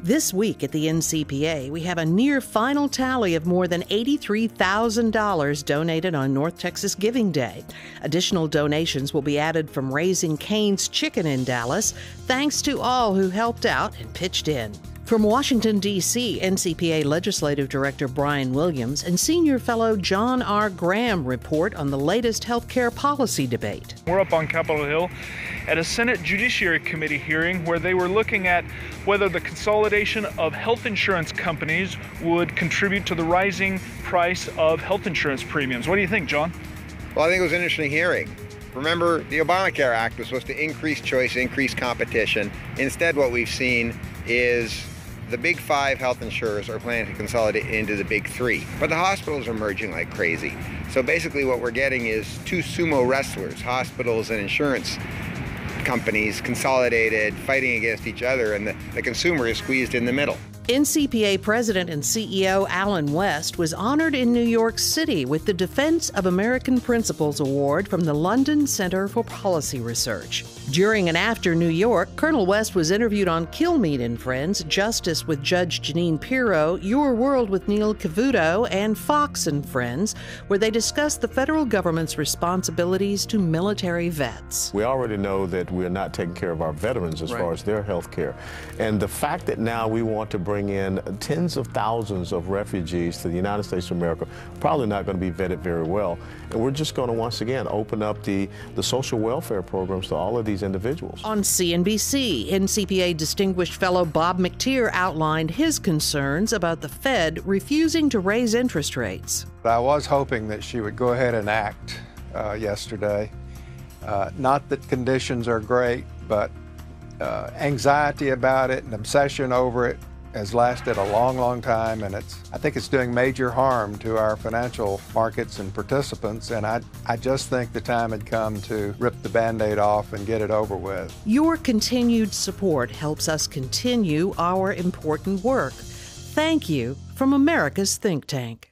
This week at the NCPA, we have a near final tally of more than $83,000 donated on North Texas Giving Day. Additional donations will be added from Raising Cane's Chicken in Dallas, thanks to all who helped out and pitched in. From Washington, D.C., NCPA Legislative Director Brian Williams and Senior Fellow John R. Graham report on the latest health care policy debate. We're up on Capitol Hill at a Senate Judiciary Committee hearing where they were looking at whether the consolidation of health insurance companies would contribute to the rising price of health insurance premiums. What do you think, John? Well, I think it was an interesting hearing. Remember, the Obamacare Act was supposed to increase choice, increase competition. Instead, what we've seen is the big five health insurers are planning to consolidate into the big three. But the hospitals are merging like crazy. So basically what we're getting is two sumo wrestlers, hospitals and insurance companies consolidated, fighting against each other, and the consumer is squeezed in the middle. NCPA President and CEO Alan West was honored in New York City with the Defense of American Principles Award from the London Center for Policy Research. During and after New York, Colonel West was interviewed on Kilmeade and Friends, Justice with Judge Janine Pirro, Your World with Neil Cavuto, and Fox and Friends, where they discussed the federal government's responsibilities to military vets. We already know that we're not taking care of our veterans as far as their health care. And the fact that now we want to bring in tens of thousands of refugees to the United States of America, probably not going to be vetted very well. And we're just going to once again open up the social welfare programs to all of these individuals. On CNBC, NCPA Distinguished Fellow Bob McTeer outlined his concerns about the Fed refusing to raise interest rates. I was hoping that she would go ahead and act yesterday. Not that conditions are great, but anxiety about it and obsession over it has lasted a long, long time, and I think it's doing major harm to our financial markets and participants, and I just think the time had come to rip the Band-Aid off and get it over with. Your continued support helps us continue our important work. Thank you from America's Think Tank.